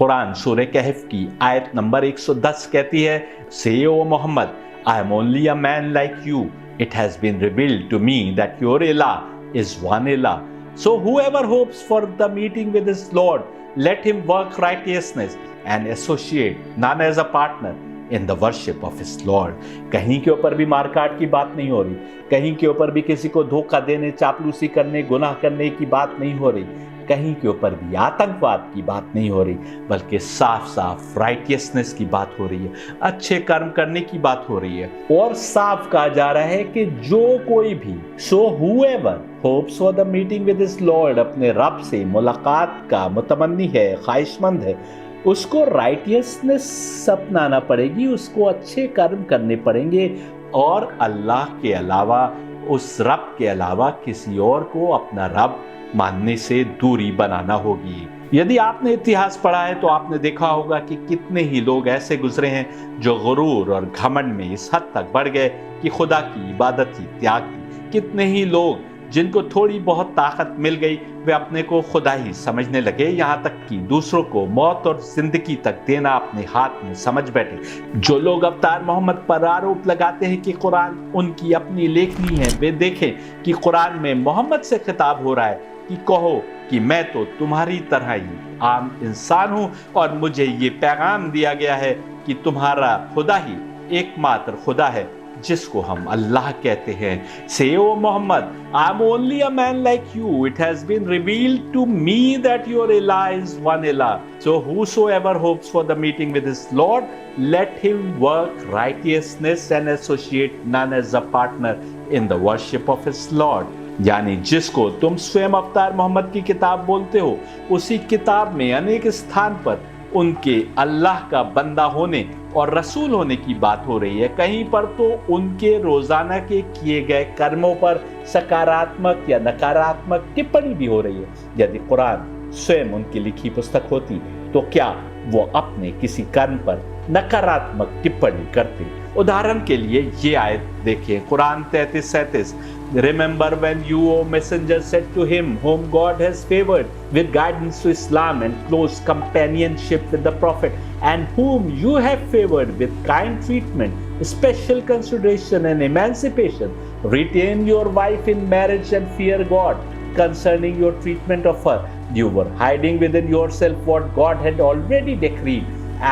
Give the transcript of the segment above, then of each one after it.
कुरान सूरह कहफ की आयत नंबर 110 कहती है, say O Muhammad, I am only a man like you, it has been revealed to me that your इलाह is one इलाह, so whoever hopes for the meeting with his Lord, let him work righteousness and associate none as a partner in the worship of his Lord। कहीं के ऊपर भी मारकाट की बात नहीं हो रही, कहीं के ऊपर भी किसी को धोखा देने, चापलूसी करने, गुनाह करने की बात नहीं हो रही, कहीं के ऊपर भी आतंकवाद की बात नहीं हो रही, बल्कि साफ साफ राइटियसनेस की बात हो रही है, अच्छे कर्म करने की बात हो रही है। और साफ कहा जा रहा है कि जो कोई भी, सो whoever hopes for the meeting with his Lord, अपने रब से मुलाकात का मुतमन्नी है, ख्वाहिशमंद है, उसको राइटियसनेस अपनाना पड़ेगी, उसको अच्छे कर्म करने पड़ेंगे और अल्लाह के अलावा, उस रब के अलावा किसी और को अपना रब मानने से दूरी बनाना होगी। यदि आपने इतिहास पढ़ा है तो आपने देखा होगा कि कितने ही लोग ऐसे गुजरे हैं जो गुरूर और घमंड में इस हद तक बढ़ गए कि खुदा की इबादत ही त्याग दी। कितने ही लोग जिनको थोड़ी बहुत ताकत मिल गई वे अपने को खुदा ही समझने लगे, यहाँ तक कि दूसरों को मौत और जिंदगी तक देना अपने हाथ में समझ बैठे। जो लोग अवतार मोहम्मद पर आरोप लगाते हैं कि कुरान उनकी अपनी लेखनी है, वे देखें कि कुरान में मोहम्मद से खिताब हो रहा है कि कहो कि मैं तो तुम्हारी तरह ही आम इंसान हूं और मुझे ये पैगाम दिया गया है कि तुम्हारा खुदा ही एकमात्र खुदा है जिसको हम अल्लाह कहते हैं। Say O Muhammad, I am only a man like you, it has been revealed to me that your इलाह इज वन इलाह, so whosoever hopes for the meeting with his Lord, let him work righteousness and associate none as a partner in the worship of his Lord। यानी जिसको तुम स्वयं अवतार मोहम्मद की किताब बोलते हो, उसी किताब में अनेक स्थान पर उनके अल्लाह का बंदा होने और रसूल होने की बात हो रही है। कहीं पर तो उनके रोजाना के किए गए कर्मों पर सकारात्मक या नकारात्मक टिप्पणी भी हो रही है। यदि कुरान स्वयं उनकी लिखी पुस्तक होती तो क्या वो अपने किसी कर्म पर नकारात्मक टिप्पणी करते? उदाहरण के लिए ये आयत देखिए, Quran 33-37, Remember when you, O messenger, said to him whom God has favored with guidance to Islam and close companionship with the Prophet, and whom you have favored with kind treatment, special consideration and emancipation, retain your wife in marriage and fear God concerning your treatment of her. You were hiding within yourself what God had already decreed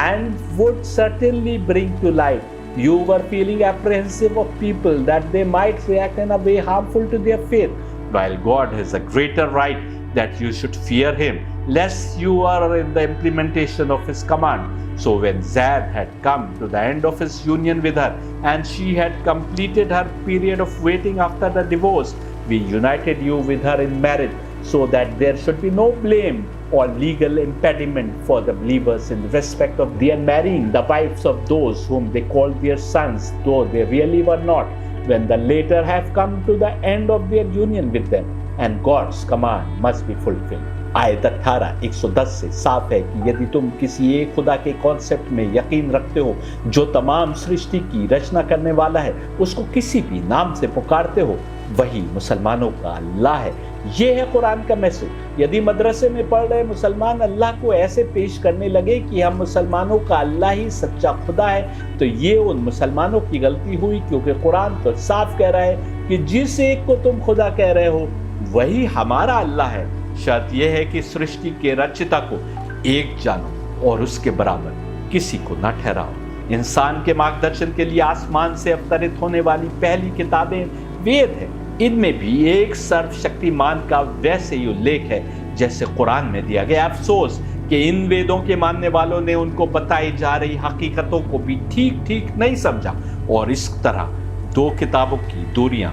and would certainly bring to light. You were feeling apprehensive of people that they might react in a way harmful to their faith, while God has a greater right that you should fear him, lest you are in the implementation of his command. So when Zaid had come to the end of his union with her, and she had completed her period of waiting after the divorce, we united you with her in marriage, so that there should be no blame or legal impediment for the believers in respect of their marrying the wives of those whom they called their sons, though they really were not, when the latter have come to the end of their union with them, and God's command must be fulfilled। आयत 18-110 से साफ है कि यदि तुम किसी एक खुदा के कॉन्सेप्ट में यकीन रखते हो जो तमाम सृष्टि की रचना करने वाला है, उसको किसी भी नाम से पुकारते हो, वही मुसलमानों का अल्लाह है। ये है कुरान का मैसेज। यदि मदरसे में पढ़ रहे मुसलमान अल्लाह को ऐसे पेश करने लगे कि हम मुसलमानों का अल्लाह ही सच्चा खुदा है, तो ये उन मुसलमानों की गलती हुई, क्योंकि कुरान तो साफ कह रहा है कि जिस एक को तुम खुदा कह रहे हो वही हमारा अल्लाह है। शर्त यह है कि सृष्टि के रचयिता को एक जानो और उसके बराबर किसी को न ठहराओ। इंसान के मार्गदर्शन के लिए आसमान से अवतरित होने वाली पहली किताबें वेद हैं। इनमें भी एक सर्वशक्तिमान का वैसे ही उल्लेख है जैसे कुरान में दिया गया। अफसोस कि इन वेदों के मानने वालों ने उनको बताई जा रही हकीकतों को भी ठीक ठीक नहीं समझा और इस तरह दो किताबों की दूरियां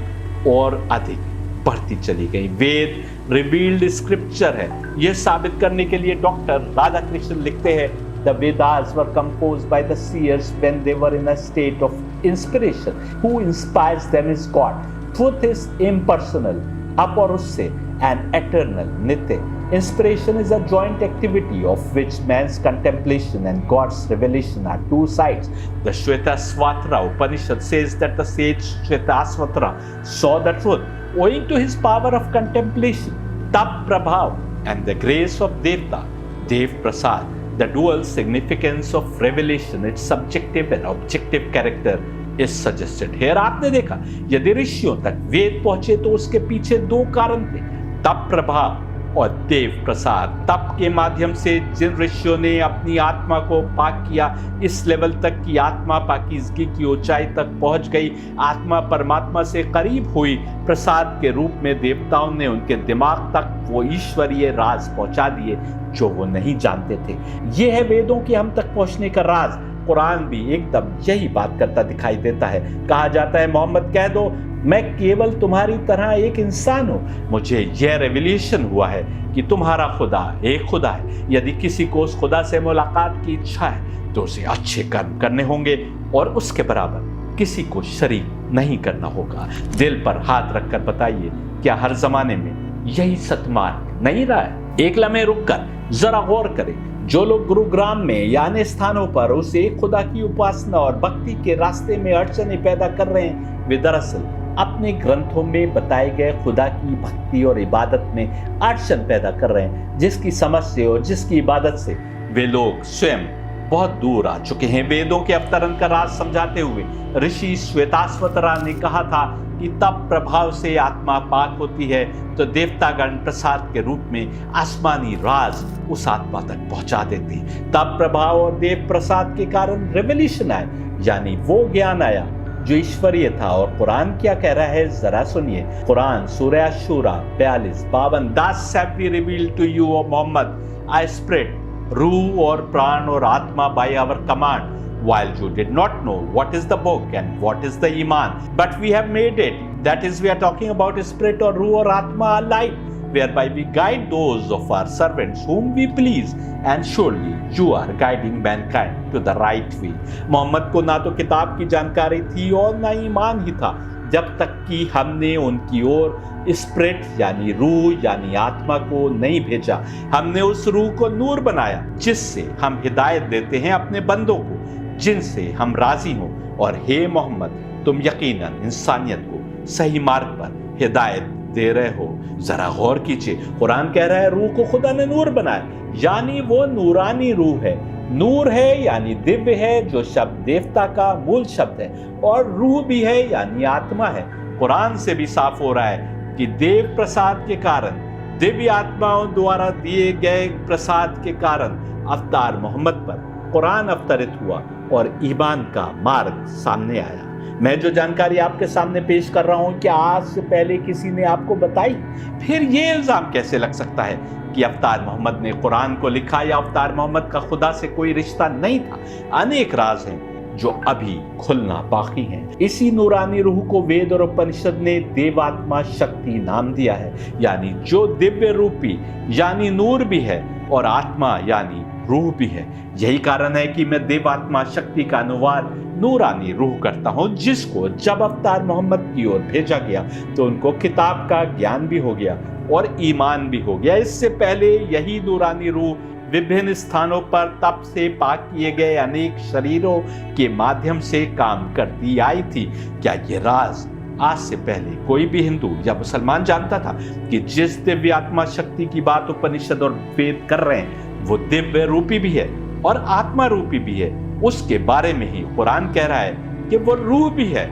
और अधिक बढ़ती चली गई। वेद रिवील्ड स्क्रिप्चर है। यह साबित करने के लिए डॉक्टर राधाकृष्णन लिखते हैं, The Vedas were composed by the seers when they were in a state of inspiration. Who inspires them is God. Truth is impersonal, aparusse, and eternal, nitya. Inspiration is a joint activity of which man's contemplation and God's revelation are two sides. The Shvetasvatara Upanishad says that the sage Shvetasvatara saw the truth owing to his power of contemplation, Tap Prabhav, and the grace of Devta, Dev Prasad. The dual significance of revelation, its subjective and objective character is suggested here. आपने देखा यदि ऋषियों तक वेद पहुंचे तो उसके पीछे दो कारण थे, तप प्रभाव और देव प्रसाद। तप के माध्यम से जिन ऋषियों ने अपनी आत्मा को पाक किया इस लेवल तक कि आत्मा पाकीज़गी की ऊंचाई तक पहुंच गई, आत्मा परमात्मा से करीब हुई, प्रसाद के रूप में देवताओं ने उनके दिमाग तक वो ईश्वरीय राज पहुंचा दिए जो वो नहीं जानते थे। ये है वेदों के हम तक पहुंचने का राज। कुरान भी एकदम यही बात करता दिखाई देता है। कहा जाता है मोहम्मद कह दो मैं केवल तुम्हारी तरह एक इंसान हूं, मुझे यह रेवलेशन हुआ है कि तुम्हारा खुदा एक खुदा है। यदि किसी को उस खुदा से मुलाकात की इच्छा है तो उसे अच्छे कर्म करने होंगे और उसके बराबर किसी को शरीक नहीं करना होगा। दिल पर हाथ रखकर बताइए क्या हर जमाने में यही सतमार्ग नहीं रहा है? एक लम्हे रुककर जरा गौर करें, जो लोग गुरुग्राम में या अन्य स्थानों पर उस एक खुदा की उपासना और भक्ति के रास्ते में अड़चने पैदा कर रहे हैं, वे दरअसल अपने ग्रंथों में बताए गए खुदा की भक्ति और इबादत में अड़चन पैदा कर रहे हैं, जिसकी समझ से और जिसकी इबादत से वे लोग स्वयं बहुत दूर आ चुके हैं। वेदों के अवतरण का राज समझाते हुए ऋषि श्वेताश्वतरा ने कहा था कि तप प्रभाव से आत्मा पाक होती है तो देवतागण प्रसाद के रूप में आसमानी राज उस आत्मा तक पहुंचा देते। तप प्रभाव और देव प्रसाद के कारण रेवलेशन आए, यानी वो ज्ञान आया जो ईश्वरीय था। और कुरान क्या कह रहा है जरा सुनिए। कुरान सूरह शूरा 42-52 Thus have we revealed to you, O Muhammad, a spirit, रूह और प्राण और आत्मा by our command, while you did not know what is the book and what is the iman, but we have made it, that is we are talking about spirit or रूह और आत्मा, a light whereby we guide those of our servants whom we please, and surely you are guiding mankind to the right way। Mohammad को ना तो किताब की जानकारी थी और ना ईमान ही था जब तक कि हमने उनकी ओर स्पिरिट यानी रूह यानी आत्मा को नहीं भेजा। हमने उस रूह को नूर बनाया जिससे हम हिदायत देते हैं अपने बंदों को जिनसे हम राजी हों। और हे मोहम्मद तुम यकीनन इंसानियत को सही मार्ग पर हिदायत दे रहे हो। जरा गौर कीजिए, कुरान कह रहा है रूह को खुदा ने नूर बनाया, यानी वो नूरानी रूह है। नूर है यानी दिव्य है, जो शब्द देवता का मूल शब्द है, और रूह भी है यानी आत्मा है। कुरान से भी साफ हो रहा है कि देव प्रसाद के कारण, दिव्य आत्माओं द्वारा दिए गए प्रसाद के कारण अवतार मोहम्मद पर कुरान अवतरित हुआ और ईमान का मार्ग सामने आया। मैं जो जानकारी आपके सामने पेश कर रहा हूं क्या आज से पहले किसी ने आपको बताई? फिर ये इल्जाम कैसे लग सकता है कि अवतार मोहम्मद ने कुरान को लिखा या अवतार मोहम्मद का खुदा से कोई रिश्ता नहीं था? अनेक राज हैं जो अभी खुलना बाकी हैं। इसी नूरानी रूह को वेद और उपनिषद ने देवात्मा शक्ति नाम दिया है, यानी जो दिव्य रूपी यानी नूर भी है और आत्मा यानी रूह भी है। यही कारण है कि मैं देवात्मा शक्ति का अनुवाद नूरानी रूह करता हूं, जिसको जब अवतार मोहम्मद की ओर भेजा गया तो उनको किताब का ज्ञान भी हो गया और ईमान भी हो गया। इससे पहले यही नूरानी रूह विभिन्न स्थानों पर तप से पाक किए गए अनेक शरीरों के माध्यम से काम करती आई थी। क्या ये राज आज से पहले कोई भी हिंदू या मुसलमान जानता था कि जिस दिव्य आत्मा शक्ति की बात उपनिषद और वेद कर रहे हैं वो दिव्य रूपी भी है और आत्मा रूपी भी है? उसके बारे में ही कुरान कह रहा है कि वो रूह भी है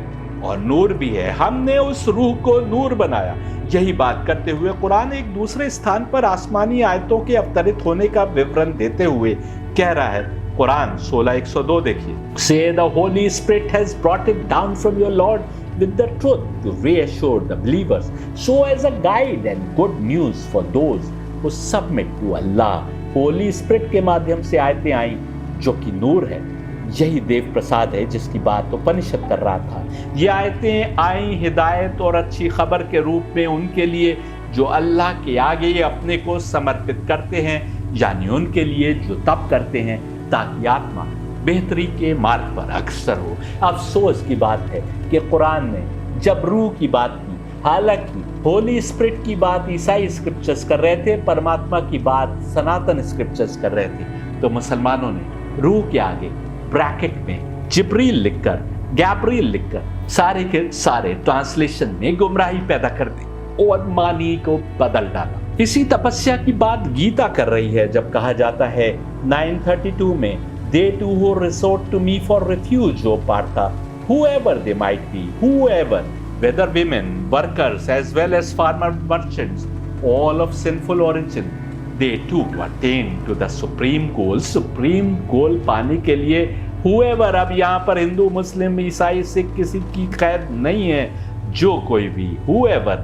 और नूर भी है। हमने उस रूह को नूर बनाया। यही बात करते हुए कुरान एक दूसरे स्थान पर आसमानी आयतों के अवतरित होने का विवरण देते हुए कह रहा है। कुरान 16:102 देखिए। Say the Holy Spirit has brought it down from your Lord with the truth to reassure the believers, so as a guide and good news for those who submit to Allah। Holi spirit के माध्यम से आयतें आई जो कि नूर है। यही देव प्रसाद है जिसकी बात उपनिषद कर रहा था। ये आयतें आई हिदायत और अच्छी खबर के रूप में उनके लिए जो अल्लाह के आगे अपने को समर्पित करते हैं, यानी उनके लिए जो तप करते हैं ताकि आत्मा बेहतरी के मार्ग पर अग्रसर हो। अफसोस की बात है कि कुरान ने जब रूह की बात की, हालांकि होली स्पिरिट की बात ईसाई स्क्रिप्चर्स कर रहे थे, परमात्मा की बात सनातन स्क्रिप्चर्स कर रहे थे, तो मुसलमानों ने रूह के आगे ब्रैकेट में जिब्रील लिखकर, गैब्रियल लिखकर सारे के सारे ट्रांसलेशन में गुमराही पैदा कर दी और मानी को बदल डाला। इसी तपस्या की बात गीता कर रही है जब कहा जाता है 9:32 में, they to who resort to me for refuge O Partha, whoever they might be, whoever, whether women, workers, as well as farmer merchants, all of sinful origin, they too attain to the supreme goal. Supreme goal पाने के लिए whoever, अब यहाँ पर हिंदू, मुस्लिम, ईसाई, सिख किसी की खैर नहीं है, जो कोई भी, whoever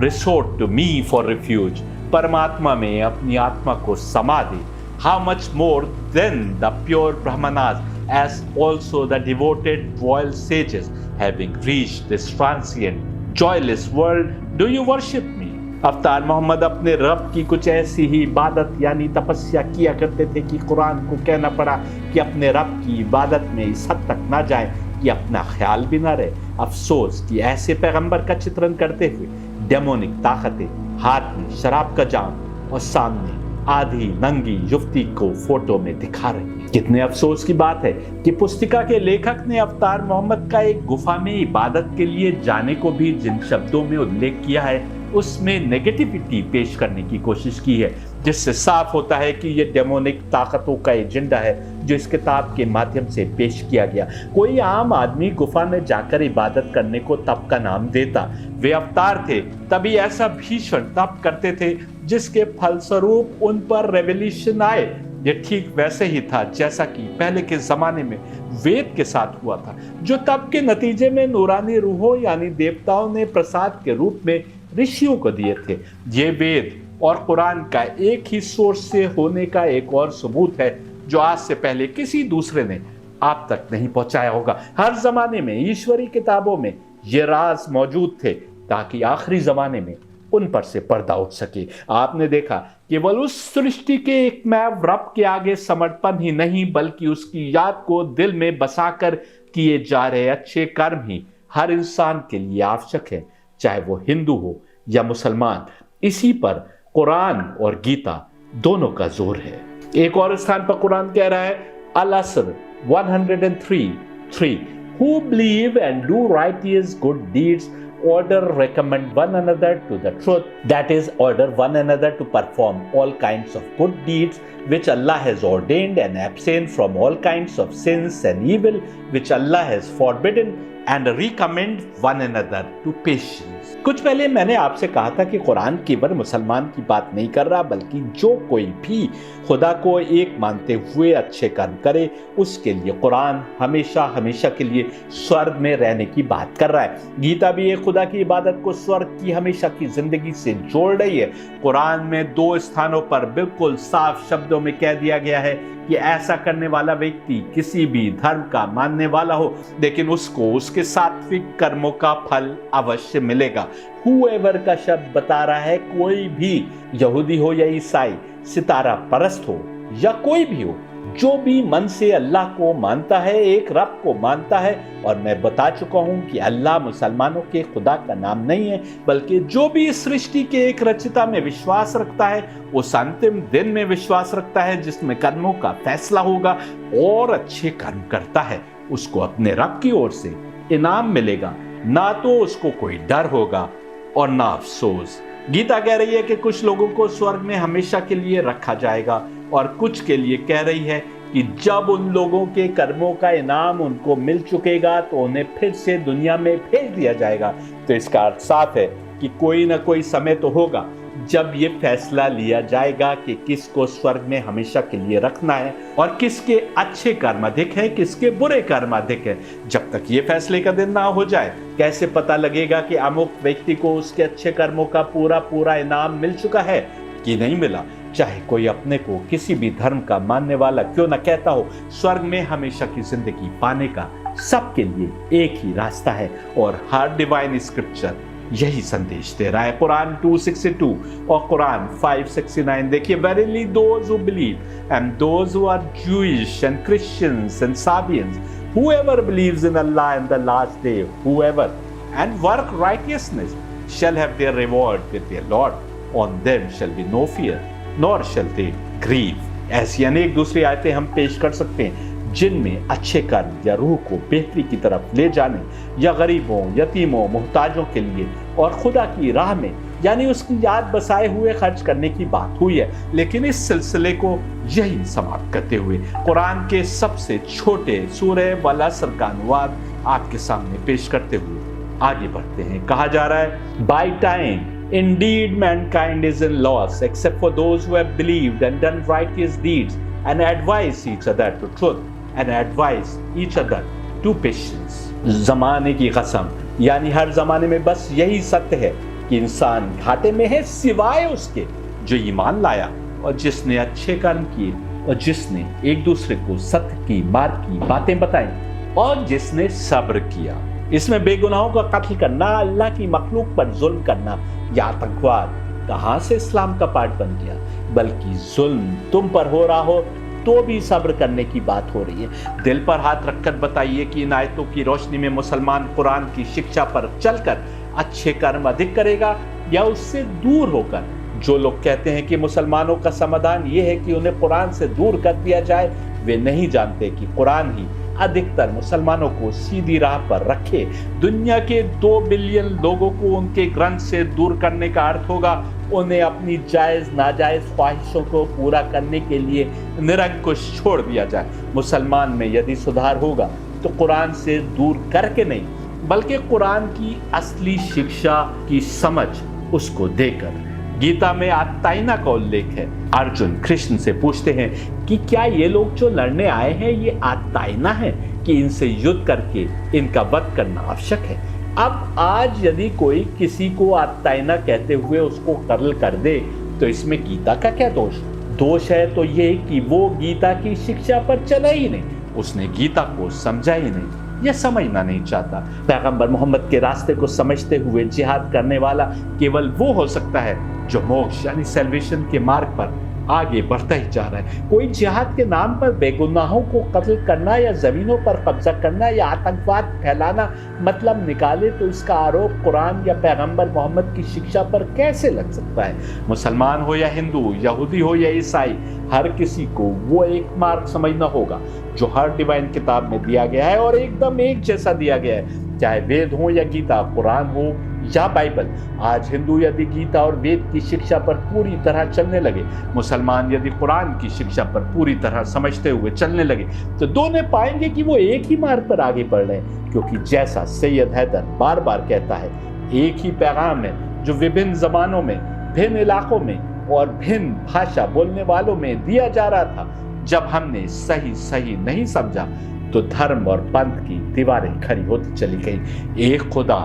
resort to me for refuge, परमात्मा में अपनी आत्मा को समा दे. How much more than the pure brahmanas, as also the devoted royal sages, having reached this transient, joyless world, do you worship me? अवतार मोहम्मद अपने रब की कुछ ऐसी ही इबादत यानी तपस्या किया करते थे कि कुरान को कहना पड़ा कि अपने रब की इबादत में इस हद तक ना जाए कि अपना ख्याल भी ना रहे. अफसोस कि ऐसे पैगंबर का चित्रण करते हुए डेमोनिक ताकतें हाथ में शराब का जाम और सामने आधी नंगी युवती को फोटो में दिखा रही है. कितने अफसोस की बात है कि पुस्तिका के लेखक ने अवतार मोहम्मद का एक गुफा में इबादत के लिए जाने को भी जिन शब्दों में उल्लेख किया है उसमें नेगेटिविटी पेश करने की कोशिश की है, जिससे साफ होता है कि यह डेमोनिक ताकतों का एजेंडा है जो इस किताब के माध्यम से पेश किया गया. कोई आम आदमी गुफा में जाकर इबादत करने को तप का नाम देता. वे अवतार थे तभी ऐसा भीषण तप करते थे जिसके फलस्वरूप उन पर रेवल्यूशन आए. ये ठीक वैसे ही था जैसा कि पहले के जमाने में वेद के साथ हुआ था, जो तप के नतीजे में नूरानी रूहों यानी देवताओं ने प्रसाद के रूप में ऋषियों को दिए थे. ये वेद और कुरान का एक ही सोर्स से होने का एक और सबूत है जो आज से पहले किसी दूसरे ने आप तक नहीं पहुंचाया होगा. हर जमाने में ईश्वरी किताबों में ये राज मौजूद थे ताकि आखिरी जमाने में उन पर से पर्दा उठ सके. आपने देखा केवल उस सृष्टि के एक मैव रब के आगे समर्पण ही नहीं बल्कि उसकी याद को दिल में बसाकर किए जा रहे अच्छे कर्म ही हर इंसान के लिए आवश्यक है, चाहे वो हिंदू हो या मुसलमान. इसी पर कुरान और गीता दोनों का जोर है. एक और स्थान पर कुरान कह रहा है, अल असर 103:3, who believe and do righteous good deeds order recommend one another to the truth, that is order one another to perform all kinds of good deeds which Allah has ordained and abstain from all kinds of sins and evil which Allah has forbidden and recommend one another to patience. कुछ पहले मैंने आपसे कहा था कि कुरान केवल मुसलमान की बात नहीं कर रहा बल्कि जो कोई भी खुदा को एक मानते हुए अच्छे कर्म करे उसके लिए कुरान हमेशा हमेशा के लिए स्वर्ग में रहने की बात कर रहा है. गीता भी एक खुदा की इबादत को स्वर्ग की हमेशा की जिंदगी से जोड़ रही है. कुरान में 2 स्थानों पर बिल्कुल साफ शब्दों में कह दिया गया है कि ऐसा करने वाला व्यक्ति किसी भी धर्म का मानने वाला हो लेकिन उसको उसके सात्विक कर्मों का फल अवश्य मिलेगा. whoever का शब्द बता रहा है कोई भी, यहूदी हो या ईसाई, सितारा परस्त हो या कोई भी हो, जो भी मन से अल्लाह को मानता है, एक रब को मानता है. और मैं बता चुका हूं कि अल्लाह मुसलमानों के खुदा का नाम नहीं है बल्कि जो भी इस सृष्टि के एक रचिता में विश्वास रखता है, उस अंतिम दिन में विश्वास रखता है जिसमें कर्मों का फैसला होगा और अच्छे कर्म करता है, उसको अपने रब की ओर से इनाम मिलेगा. ना तो उसको कोई डर होगा और ना अफसोस. गीता कह रही है कि कुछ लोगों को स्वर्ग में हमेशा के लिए रखा जाएगा और कुछ के लिए कह रही है कि जब उन लोगों के कर्मों का इनाम उनको मिल चुकेगा तो उन्हें फिर से दुनिया में भेज दिया जाएगा. तो इसका अर्थ साफ है कि कोई ना कोई समय तो होगा जब ये फैसला लिया जाएगा कि किसको स्वर्ग में हमेशा के लिए रखना है और किसके अच्छे कर्म अधिक है, किसके बुरे कर्म अधिक है. जब तक ये फैसले का दिन ना हो जाए कैसे पता लगेगा कि अमुक व्यक्ति को उसके अच्छे कर्मों का पूरा पूरा इनाम मिल चुका है कि नहीं मिला. चाहे कोई अपने को किसी भी धर्म का मानने वाला क्यों न कहता हो, स्वर्ग में हमेशा की जिंदगी पाने का सबके लिए एक ही रास्ता है और हर डिवाइन स्क्रिप्चर यही संदेश दे रहा है. कुरान 2:62 और कुरान 5:69 देखिए, verily those who believe and those who are Jewish and Christians and Sabians, whoever believes in Allah and the last day, whoever and work righteousness shall have their reward with their Lord. On them shall be no fear, nor shall they grieve. ऐसी अनेक दूसरी आयतें हम पेश कर सकते हैं जिनमें अच्छे कर्म या रूह को बेहतरी की तरफ ले जाने या गरीबों, यतीमों, मोहताजों के लिए और खुदा की राह में यानी उसकी याद बसाए हुए खर्च करने की बात हुई है। लेकिन इस सिलसिले को यही समाप्त करते हुए कुरान के सबसे छोटे सूरह वल असर का अनुवाद आपके सामने पेश करते हुए आगे बढ़ते हैं। कहा जा रहा है, by time indeed mankind is in loss except for those who have believed and done righteous deeds and advise each other to truth and advise each other to patience। जमाने की कसम, यानी हर जमाने में बस यही सत्य है कि इंसान घाटे में है सिवाय उसके जो ईमान लाया और जिसने अच्छे कर्म किए और जिसने एक दूसरे को सत्य की मार्ग की बातें बताई और जिसने सब्र किया। इसमें बेगुनाहों का कत्ल करना, अल्लाह की मखलूक पर जुल्म करना या आतंकवाद कहां से इस्लाम का पार्ट बन गया, बल्कि जुल्म तुम पर हो रहा हो तो भी सब्र करने की बात हो रही है। दिल पर हाथ रखकर बताइए कि इन आयतों की रोशनी में मुसलमान कुरान की शिक्षा पर चलकर अच्छे कर्म अधिक करेगा या उससे दूर होकर। जो लोग कहते हैं कि मुसलमानों का समाधान यह है कि उन्हें कुरान से दूर कर दिया जाए, वे नहीं जानते कि कुरान ही अधिकतर मुसलमानों को सीधी राह पर रखे। दुनिया के 2 बिलियन लोगों को उनके ग्रंथ से दूर करने का अर्थ होगा उन्हें अपनी जायज नाजायज ख्वाहिशों को पूरा करने के लिए निरंकुश छोड़ दिया जाए। मुसलमान में यदि सुधार होगा तो कुरान से दूर करके नहीं, बल्कि कुरान की असली शिक्षा की समझ उसको देकर। गीता में आत्ताइना का उल्लेख है। अर्जुन कृष्ण से पूछते हैं कि क्या ये लोग जो लड़ने आए हैं ये आत्ताइना है कि इनसे युद्ध करके इनका वध करना आवश्यक है। अब आज यदि कोई किसी को आत्ताइना कहते हुए उसको कत्ल कर दे तो इसमें गीता का क्या दोष? दोष है तो ये कि वो गीता की शिक्षा पर चला ही नहीं, उसने गीता को समझा ही नहीं, यह समझना नहीं चाहता। पैगंबर मोहम्मद के रास्ते को समझते हुए जिहाद करने वाला केवल वो हो सकता है जो मोक्ष यानी सैल्वेशन के मार्ग पर आगे बढ़ता ही जा रहा है। कोई जिहाद के नाम पर बेगुनाहों को कत्ल करना या जमीनों पर कब्जा करना या आतंकवाद फैलाना मतलब निकाले तो इसका आरोप कुरान या पैगंबर मोहम्मद की शिक्षा पर कैसे लग सकता है? मुसलमान हो या हिंदू, यहूदी हो या ईसाई, हर किसी को वो एक मार्ग समझना होगा जो हर डिवाइन किताब में दिया गया है और एकदम एक जैसा दिया गया है, चाहे वेद हो या गीता, कुरान हो या बाइबल। आज हिंदू यदि गीता और वेद की शिक्षा पर पूरी तरह चलने लगे, मुसलमान यदि कुरान की शिक्षा पर पूरी तरह समझते हुए चलने लगे तो दोनों पाएंगे कि वो एक ही मार्ग पर आगे बढ़ रहे हैं। क्योंकि जैसा सैयद हैदर बार बार कहता है, एक ही पैगाम है जो विभिन्न जमानों में, भिन्न इलाकों में और भिन्न भाषा बोलने वालों में दिया जा रहा था। जब हमने सही नहीं समझा तो धर्म और पंथ की दीवारें खड़ी होती चली गई। एक खुदा,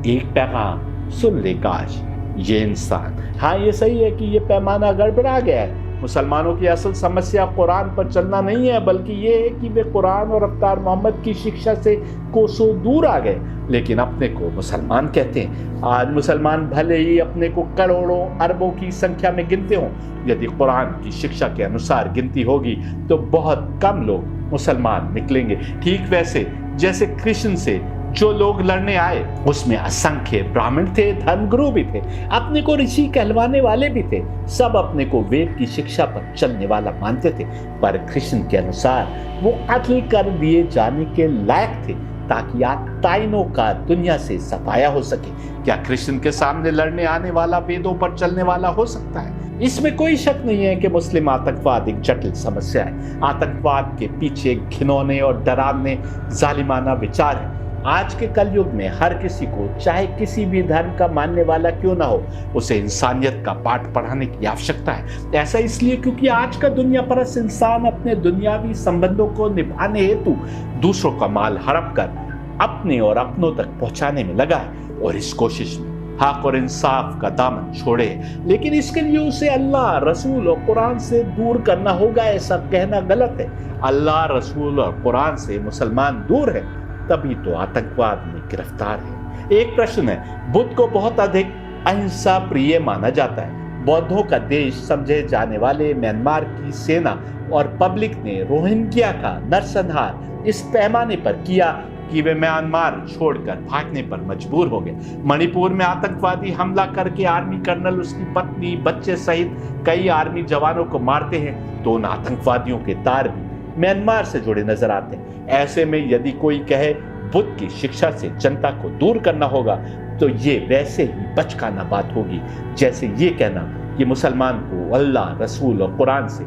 एक पैगाम, सुन ले काश ये इंसान। हाँ, ये सही है कि ये पैमाना गड़बड़ा गया है। मुसलमानों की असल समस्या कुरान पर चलना नहीं है, बल्कि ये है कि वे कुरान और अवतार मोहम्मद की शिक्षा से कोसों दूर आ गए, लेकिन अपने को मुसलमान कहते हैं। आज मुसलमान भले ही अपने को करोड़ों अरबों की संख्या में गिनते हों, यदि कुरान की शिक्षा के अनुसार गिनती होगी तो बहुत कम लोग मुसलमान निकलेंगे। ठीक वैसे जैसे कृष्ण से जो लोग लड़ने आए उसमें असंख्य ब्राह्मण थे, धर्मगुरु भी थे, अपने को ऋषि कहलवाने वाले भी थे। सब अपने को वेद की शिक्षा पर चलने वाला मानते थे, पर कृष्ण के अनुसार वो कत्ल कर दिए जाने के लायक थे ताकि आत्ताइनों का दुनिया से सफाया हो सके। क्या कृष्ण के सामने लड़ने आने वाला वेदों पर चलने वाला हो सकता है? इसमें कोई शक नहीं है कि मुस्लिम आतंकवाद एक जटिल समस्या है। आतंकवाद के पीछे घिनौने और डरावने जालिमाना विचार है। आज के कलयुग में हर किसी को, चाहे किसी भी धर्म का मानने वाला क्यों ना हो, उसे इंसानियत का पाठ पढ़ाने की आवश्यकता है। ऐसा इसलिए क्योंकि आज का दुनिया परस्त इंसान अपने दुनियावी संबंधों को निभाने हेतु दूसरों का माल हड़प कर अपने और अपनों तक पहुंचाने में लगा है और इस कोशिश में हक और इंसाफ का दामन छोड़े। लेकिन इसके लिए उसे अल्लाह, रसूल और कुरान से दूर करना होगा, ऐसा कहना गलत है। अल्लाह, रसूल और कुरान से मुसलमान दूर है तभी तो आतंकवाद में गिरफ्तार है। एक प्रश्न है, बुद्ध को बहुत अधिक अहिंसा प्रिय माना जाता है। बौद्धों का देश समझे जाने वाले म्यांमार की सेना और पब्लिक ने रोहिंग्या का नरसंहार इस पैमाने पर किया कि वे म्यांमार छोड़कर भागने पर मजबूर हो गए। मणिपुर में आतंकवादी हमला करके आर्मी कर्नल, उसकी पत्नी, बच्चे सहित कई आर्मी जवानों को मारते हैं तो उन आतंकवादियों के तार भी म्यांमार से जुड़े नजर आते हैं। ऐसे में यदि कोई कहे बुद्ध की शिक्षा से जनता को दूर करना होगा तो ये वैसे ही बचकाना बात होगी जैसे ये कहना कि मुसलमान को अल्लाह, रसूल और कुरान से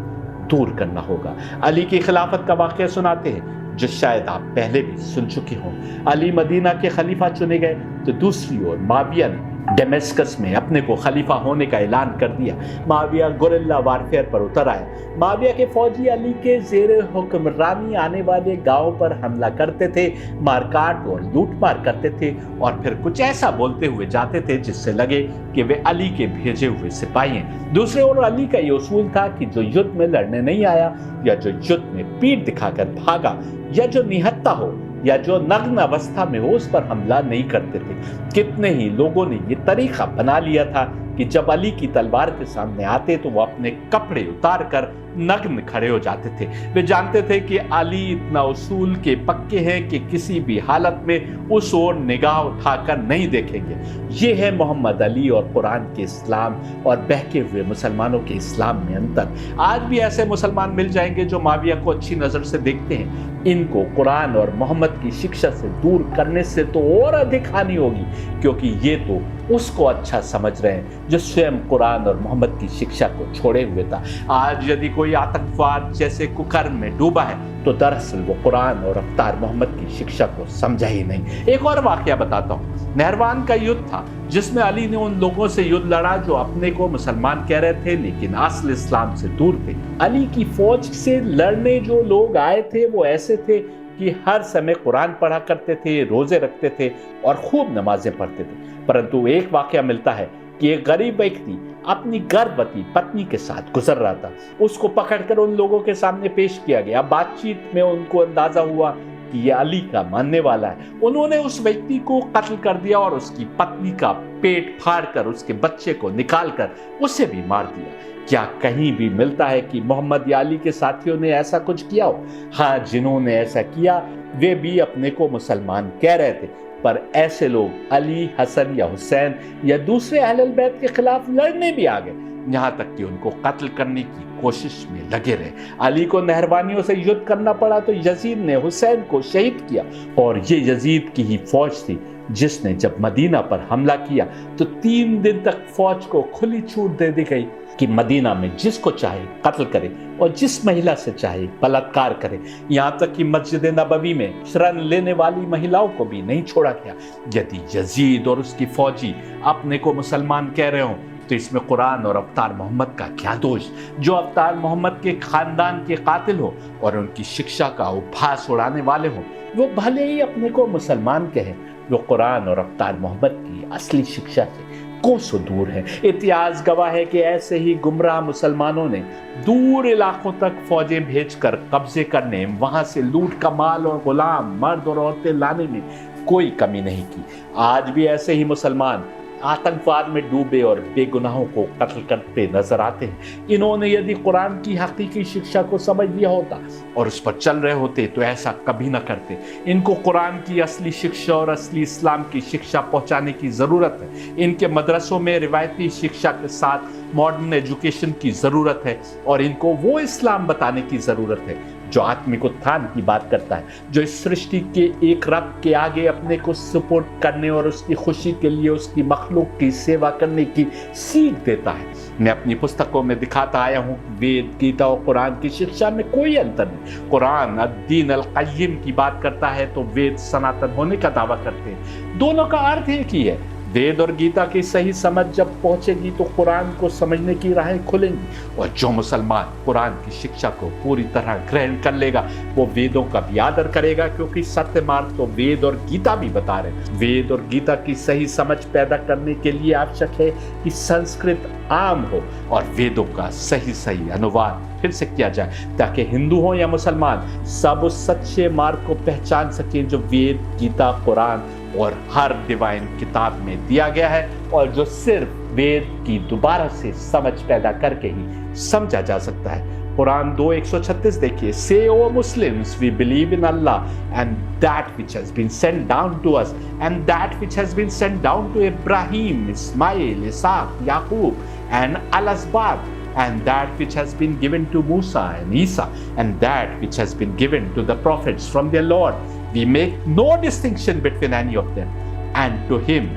दूर करना होगा। अली की खिलाफत का वाक़या सुनाते हैं जो शायद आप पहले भी सुन चुके हों। अली मदीना के खलीफा चुने गए तो दूसरी ओर माविया ने डेमेस्कस में अपने को खलीफा होने का ऐलान कर दिया। माविया गुरिल्ला वारफेयर पर उतर आया। माविया के फौजी अली के जेर हुक्मरानी आने वाले गांवों पर हमला करते थे, मारकाट और लूटमार करते थे और फिर कुछ ऐसा बोलते हुए जाते थे जिससे लगे कि वे अली के भेजे हुए सिपाही हैं। दूसरे ओर अली का ये उसूल था कि जो युद्ध में लड़ने नहीं आया या जो युद्ध में पीठ दिखाकर भागा या जो निहत्था हो या जो नग्न अवस्था में हो उस पर हमला नहीं करते थे। कितने ही लोगों ने ये तरीका बना लिया था कि जब अली की तलवार के सामने आते तो वो अपने कपड़े उतार कर नग्न खड़े हो जाते थे। वे जानते थे कि अली इतना उसूल के पक्के हैं कि किसी भी हालत में उस ओर निगाह उठाकर नहीं देखेंगे। ये है मोहम्मद अली और कुरान के इस्लाम और बहके हुए मुसलमानों के इस्लाम में अंतर। आज भी ऐसे मुसलमान मिल जाएंगे जो माविया को अच्छी नजर से देखते हैं। इनको कुरान और मोहम्मद की शिक्षा से दूर करने से तो और अधिक हानि होगी, क्योंकि ये तो उसको अच्छा समझ रहे हैं जो स्वयं कुरान और मोहम्मद की शिक्षा को छोड़े हुए था। आज यदि कोई आतंकवाद जैसे कुकर्म में डूबा है तो दरअसल वो कुरान और अवतार मोहम्मद की शिक्षा को समझा ही नहीं। एक और वाकया बताता हूँ। नहरवान का युद्ध था जिसमें अली ने उन लोगों से युद्ध लड़ा जो अपने को मुसलमान कह रहे थे लेकिन असल इस्लाम से दूर थे। अली की फौज से लड़ने जो लोग आए थे वो ऐसे थे कि हर समय कुरान पढ़ा करते थे, रोजे रखते थे और खूब नमाजें पढ़ते थे। परंतु एक वाकया मिलता है कि एक गरीब व्यक्ति अपनी गर्भवती पत्नी के साथ गुजर रहा था। उसको पकड़कर उन लोगों के सामने पेश किया गया। बातचीत में उनको अंदाजा हुआ कि ये अली का मानने वाला है। उन्होंने उस व्यक्ति को कत्ल कर दिया और उसकी पत्नी का पेट फाड़कर उसके बच्चे को निकालकर उसे भी मार दिया। क्या कहीं भी मिलता है कि मोहम्मद या अली के साथियों ने ऐसा कुछ किया हो? हाँ, जिन्होंने ऐसा किया वे भी अपने को मुसलमान कह रहे थे, पर ऐसे लोग अली, हसन या हुसैन या दूसरे अहले बैत के खिलाफ लड़ने भी आ गए, यहाँ तक कि उनको कत्ल करने की कोशिश में लगे रहे। अली को नहरवानियों से युद्ध करना पड़ा तो यजीद ने हुसैन को शहीद किया और ये यजीद की ही फौज थी जिसने जब मदीना पर हमला किया तो 3 दिन तक फौज को खुली छूट दे दी गई कि मदीना में जिसको चाहे कत्ल करे और जिस महिला से चाहे बलात्कार करे। यहाँ तक कि मस्जिद नबवी में शरण लेने वाली महिलाओं को भी नहीं छोड़ा गया। यदि यजीद और उसकी फौजी अपने को मुसलमान कह रहे हो तो इसमें कुरान और अवतार मोहम्मद का क्या दोष? जो अवतार मोहम्मद के खानदान के कातिल हो और उनकी शिक्षा का उपहास उड़ाने वाले हो वो भले ही अपने को मुसलमान कहे, वो कुरान और अवतार मोहम्मद की असली शिक्षा से कोसों दूर है। इतिहास गवाह है कि ऐसे ही गुमराह मुसलमानों ने दूर इलाकों तक फौजें भेजकर कब्जे करने, वहां से लूट का माल और गुलाम, मर्द और औरतें लाने में कोई कमी नहीं की। आज भी ऐसे ही मुसलमान आतंकवाद में डूबे और बेगुनाहों को कत्ल करते नजर आते हैं। इन्होंने यदि कुरान की हकीकी शिक्षा को समझ लिया होता और उस पर चल रहे होते तो ऐसा कभी ना करते। इनको कुरान की असली शिक्षा और असली इस्लाम की शिक्षा पहुंचाने की जरूरत है। इनके मदरसों में रिवायती शिक्षा के साथ मॉडर्न एजुकेशन की जरूरत है और इनको वो इस्लाम बताने की जरूरत है जो आत्मिक उत्थान की बात करता है, जो इस सृष्टि के एक रब के आगे अपने को सपोर्ट करने और उसकी खुशी के लिए उसकी मखलूक की सेवा करने की सीख देता है। मैं अपनी पुस्तकों में दिखाता आया हूँ वेद, गीता और कुरान की शिक्षा में कोई अंतर नहीं। कुरान अद-दीन अल-क़य्यिम की बात करता है तो वेद सनातन होने का दावा करते हैं। दोनों का अर्थ एक ही है। वेद और गीता की सही समझ जब पहुंचेगी तो कुरान को समझने की राहें खुलेंगी और जो मुसलमान कुरान की शिक्षा को पूरी तरह ग्रहण कर लेगा वो वेदों का भी आदर करेगा, क्योंकि सत्य मार्ग तो वेद और गीता भी बता रहे हैं। वेद और गीता की सही समझ पैदा करने के लिए आवश्यक है कि संस्कृत आम हो और वेदों का सही अनुवाद फिर से किया जाए ताकि हिंदू हो या मुसलमान सब उस सच्चे मार्ग को पहचान सकें जो वेद, गीता, कुरान और हर डिवाइन किताब में दिया गया है और जो सिर्फ वेद की दोबारा से समझ पैदा करके ही समझा जा सकता है। कुरान 2:136 देखिए, say O Muslims we believe in Allah and that which has been sent down to us and that which has been sent down to Ibrahim, Ismail, Isaac, Yaqub and al Asbat and that which has been given to Musa and Isa and that which has been given to the prophets from their Lord. We make no distinction between any of them, and to him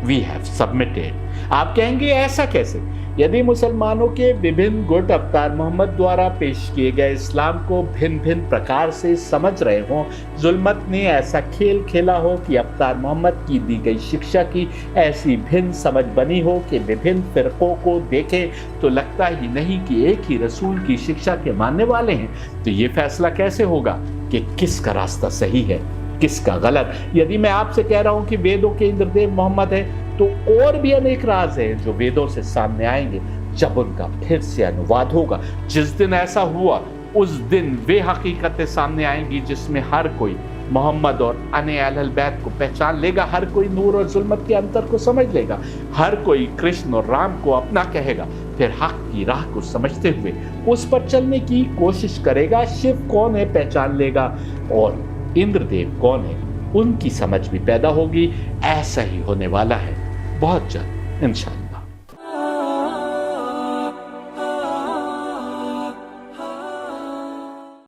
we have submitted. आप कहेंगे ऐसा कैसे? यदि मुसलमानों के विभिन्न गुट अवतार मोहम्मद द्वारा पेश किए गए इस्लाम को भिन्न भिन्न प्रकार से समझ रहे हों, जुल्मत ने ऐसा खेल खेला हो कि अवतार मोहम्मद की दी गई शिक्षा की ऐसी भिन्न समझ बनी हो कि विभिन्न फिरकों को देखें तो लगता ही नहीं कि एक ही रसूल की शिक्षा के मानने वाले हैं, तो ये फैसला कैसे होगा कि किसका रास्ता सही है, किसका गलत? यदि मैं आपसे कह रहा हूं कि वेदों के इंद्रदेव मोहम्मद है, तो और भी अनेक राज हैं जो वेदों से सामने आएंगे जब उनका फिर से अनुवाद होगा। जिस दिन ऐसा हुआ उस दिन वे हकीकतें सामने आएंगी जिसमें हर कोई मोहम्मद और अन्य अहल बैत को पहचान लेगा, हर कोई नूर और जुल्मत के अंतर को समझ लेगा, हर कोई कृष्ण और राम को अपना कहेगा, फिर हक की राह को समझते हुए उस पर चलने की कोशिश करेगा। शिव कौन है पहचान लेगा और इंद्रदेव कौन है उनकी समझ भी पैदा होगी। ऐसा ही होने वाला है बहुत जल्द इंशाअल्लाह।